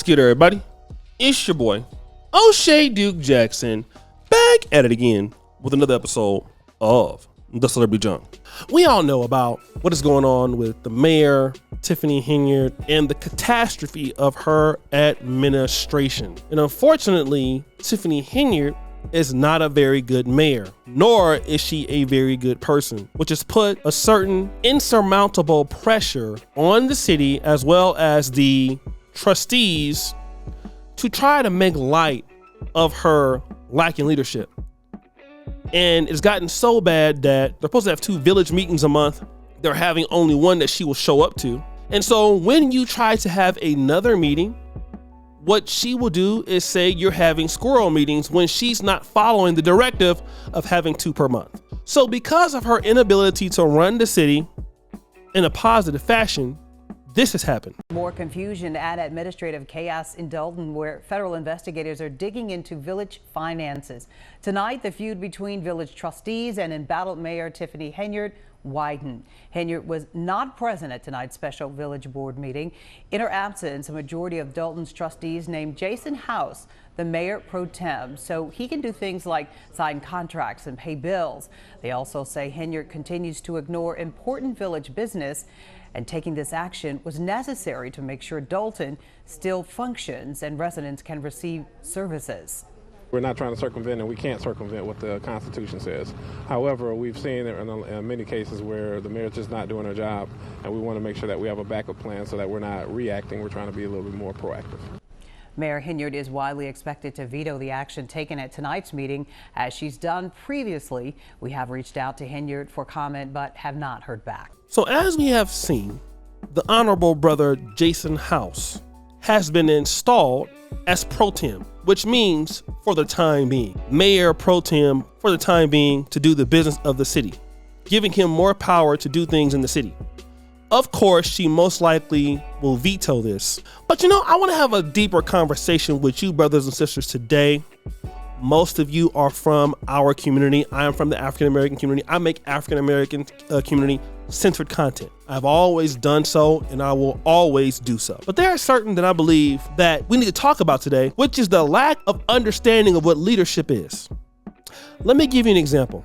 What's good, everybody? It's your boy, O'Shea Duke Jackson, back at it again with another episode of The Celebrity Junk. We all know about what is going on with the mayor, Tiffany Henyard, and the catastrophe of her administration. And unfortunately, Tiffany Henyard is not a very good mayor, nor is she a very good person, which has put a certain insurmountable pressure on the city as well as the trustees to try to make light of her lacking leadership. And it's gotten so bad that they're supposed to have 2 village meetings a month. They're having only one that she will show up to. And so when you try to have another meeting, what she will do is say you're having squirrel meetings when she's not following the directive of having 2 per month. So because of her inability to run the city in a positive fashion, this has happened. More confusion and administrative chaos in Dalton, where federal investigators are digging into village finances. Tonight, the feud between village trustees and embattled Mayor Tiffany Henyard widened. Henyard was not present at tonight's special village board meeting. In her absence, a majority of Dalton's trustees named Jason House the mayor pro tem so he can do things like sign contracts and pay bills. They also say Henyard continues to ignore important village business, and taking this action was necessary to make sure Dalton still functions and residents can receive services. We're not trying to circumvent, and we can't circumvent what the Constitution says. However, we've seen in many cases where the mayor's just not doing her job, and we want to make sure that we have a backup plan so that we're not reacting. We're trying to be a little bit more proactive. Mayor Henyard is widely expected to veto the action taken at tonight's meeting, as she's done previously. We have reached out to Henyard for comment, but have not heard back. So as we have seen, the Honorable Brother Jason House has been installed as pro tem, which means for the time being, Mayor pro tem for the time being to do the business of the city, giving him more power to do things in the city. Of course, she most likely will veto this. But I want to have a deeper conversation with you, brothers and sisters, today. Most of you are from our community. I am from the African American community. I make African American community centered content. I've always done so, and I will always do so. But there are certain that I believe that we need to talk about today, which is the lack of understanding of what leadership is. Let me give you an example.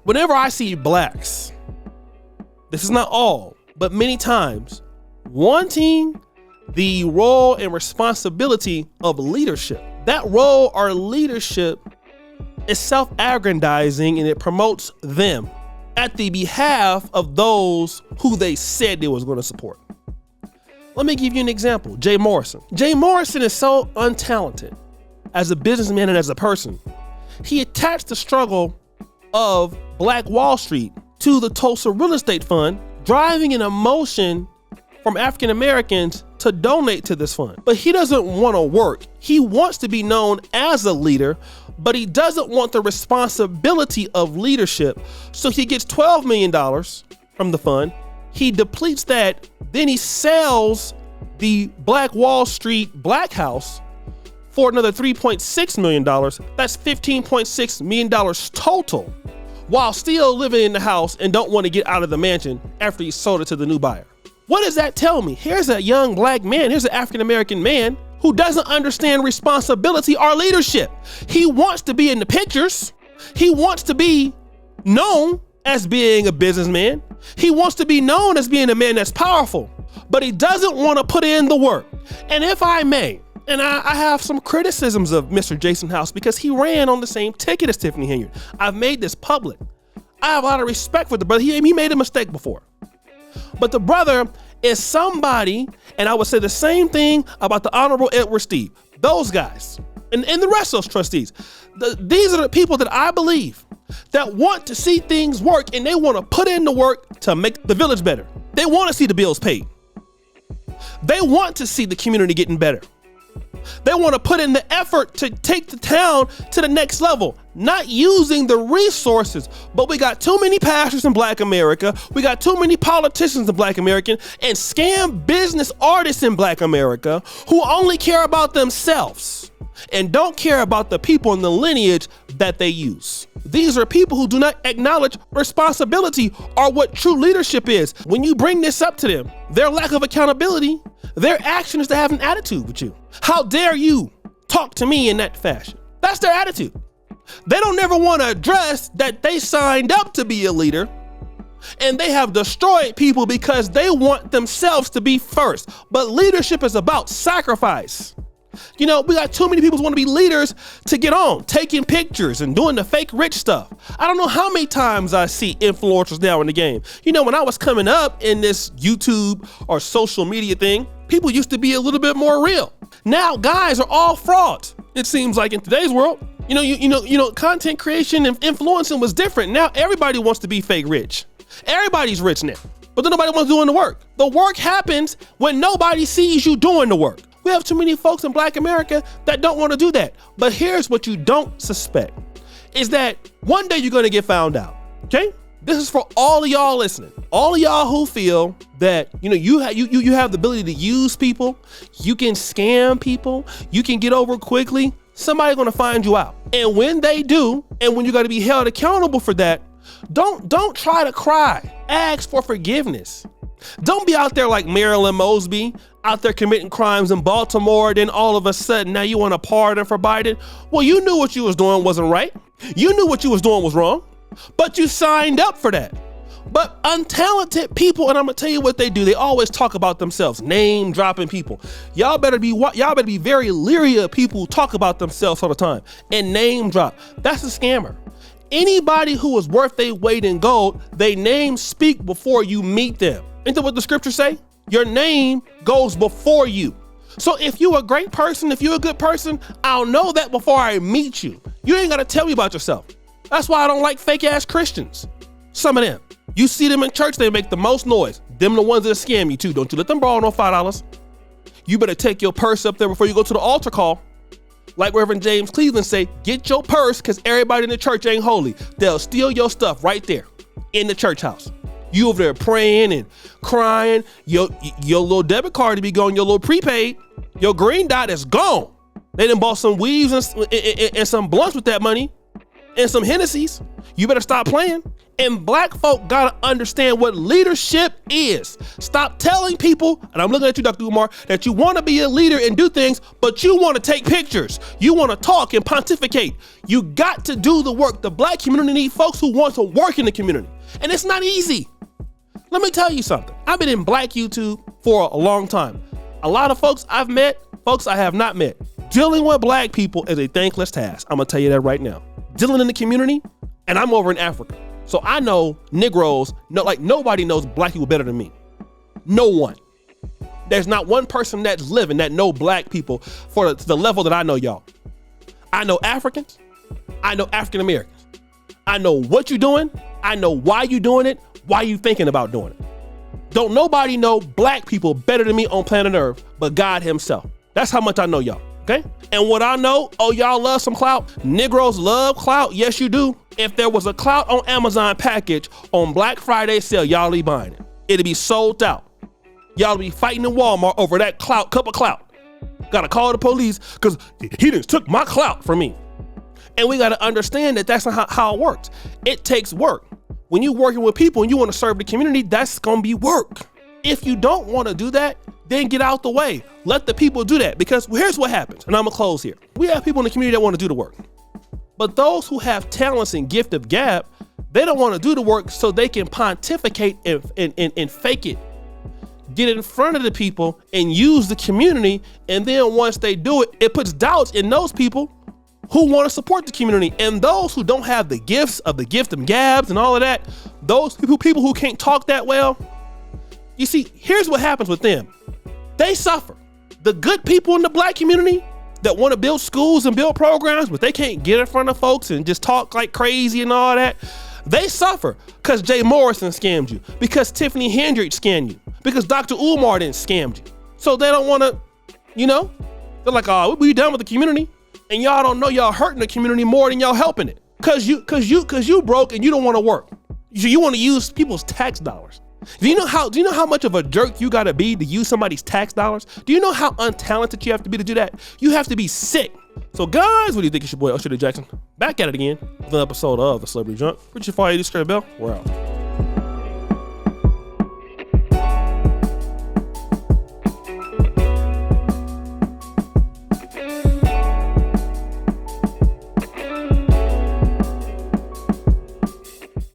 Whenever I see blacks, this is not all, but many times, wanting the role and responsibility of leadership, that role or leadership is self-aggrandizing, and it promotes them at the behalf of those who they said they was going to support. Let me give you an example. Jay Morrison. Jay Morrison is so untalented as a businessman and as a person. He attached the struggle of Black Wall Street to the Tulsa Real Estate Fund, driving an emotion from African Americans to donate to this fund. But he doesn't want to work. He wants to be known as a leader, but he doesn't want the responsibility of leadership. So he gets $12 million from the fund. He depletes that. Then he sells the Black Wall Street Black House for another $3.6 million. That's $15.6 million total, while still living in the house and don't want to get out of the mansion after he sold it to the new buyer. What does that tell me? Here's a young black man, here's an African-American man who doesn't understand responsibility or leadership. He wants to be in the pictures. He wants to be known as being a businessman. He wants to be known as being a man that's powerful, but he doesn't want to put in the work. And if I may, and I have some criticisms of Mr. Jason House because he ran on the same ticket as Tiffany Henyard. I've made this public. I have a lot of respect for the brother. He made a mistake before. But the brother is somebody, and I would say the same thing about the Honorable Edward Steve. Those guys, and the rest of those trustees. These are the people that I believe that want to see things work, and they want to put in the work to make the village better. They want to see the bills paid. They want to see the community getting better. They want to put in the effort to take the town to the next level, not using the resources. But we got too many pastors in Black America. We got too many politicians in Black America and scam business artists in Black America who only care about themselves. and don't care about the people in the lineage that they use. These are people who do not acknowledge responsibility or what true leadership is. When you bring this up to them, their lack of accountability, their action is to have an attitude with you. How dare you talk to me in that fashion? That's their attitude. They don't never want to address that they signed up to be a leader and they have destroyed people because they want themselves to be first. But leadership is about sacrifice. You know, we got too many people who want to be leaders to get on, taking pictures and doing the fake rich stuff. I don't know how many times I see influencers now in the game. You know, when I was coming up in this YouTube or social media thing, people used to be a little bit more real. Now guys are all frauds. It seems like in today's world, you know, content creation and influencing was different. Now everybody wants to be fake rich. Everybody's rich now, but then nobody wants doing the work. The work happens when nobody sees you doing the work. We have too many folks in Black America that don't want to do that. But here's what you don't suspect is that one day you're going to get found out. Okay? This is for all of y'all listening. All of y'all who feel that, you know, you have the ability to use people, you can scam people, you can get over quickly. Somebody's going to find you out. And when they do, and when you got to be held accountable for that, don't try to cry. Ask for forgiveness. Don't be out there like Marilyn Mosby, out there committing crimes in Baltimore, then all of a sudden now you want to pardon for Biden. Well, you knew what you was doing wasn't right. You knew what you was doing was wrong, but you signed up for that. But untalented people, and I'm gonna tell you what they do, they always talk about themselves, name dropping people. Y'all better be very leery of people who talk about themselves all the time and name drop. That's a scammer. Anybody who is worth their weight in gold, they name speak before you meet them. Ain't that what the scriptures say? Your name goes before you. So if you're a great person, if you're a good person, I'll know that before I meet you. You ain't gotta tell me about yourself. That's why I don't like fake ass Christians. Some of them. You see them in church, they make the most noise. Them the ones that scam you too. Don't you let them borrow no $5. You better take your purse up there before you go to the altar call. Like Reverend James Cleveland say, get your purse because everybody in the church ain't holy. They'll steal your stuff right there in the church house. You over there praying and crying. Your little debit card to be gone, your little prepaid, your green dot is gone. They done bought some weaves and some blunts with that money and some Hennessy's. You better stop playing. And Black folk gotta understand what leadership is. Stop telling people, and I'm looking at you, Dr. Umar, that you wanna be a leader and do things, but you wanna take pictures. You wanna talk and pontificate. You got to do the work. The Black community need folks who want to work in the community. And it's not easy. Let me tell you something. I've been in Black YouTube for a long time. A lot of folks I've met, folks I have not met. Dealing with Black people is a thankless task. I'm gonna tell you that right now. Dealing in the community, and I'm over in Africa. So I know Negroes, like nobody knows Black people better than me. No one. There's not one person that's living that know Black people for the level that I know y'all. I know Africans. I know African Americans. I know what you're doing. I know why you're doing it, why you thinking about doing it. Don't nobody know Black people better than me on planet Earth but God himself. That's how much I know y'all. Okay? And what I know, oh, y'all love some clout. Negroes love clout. Yes, you do. If there was a clout on Amazon package on Black Friday sale, y'all be buying it. It'd be sold out. Y'all be fighting in Walmart over that cup of clout. Gotta call the police because he just took my clout from me. And we gotta understand that that's not how it works. It takes work. When you're working with people and you want to serve the community, that's gonna be work. If you don't want to do that, then get out the way. Let the people do that, because here's what happens, and I'm gonna close here. We have people in the community that want to do the work, but those who have talents and gift of gab, they don't want to do the work so they can pontificate and fake it. Get in front of the people and use the community, and then once they do it, it puts doubts in those people who want to support the community. And those who don't have the gifts of the gift of gabs and all of that, those people who can't talk that well, you see, here's what happens with them. They suffer. The good people in the Black community that want to build schools and build programs, but they can't get in front of folks and just talk like crazy and all that, they suffer because Jay Morrison scammed you, because Tiffany Henyard scammed you, because Dr. Umar didn't scammed you. So they don't want to, they're like, oh, we done with the community. And y'all don't know y'all hurting the community more than y'all helping it. Cause you broke and you don't want to work. You want to use people's tax dollars. Do you know how much of a jerk you gotta be to use somebody's tax dollars? Do you know how untalented you have to be to do that? You have to be sick So guys, what do you think? It's your boy Usher Jackson back at it again with an episode of The Celebrity Junk. Richard Fire, Straight Bell. We're out.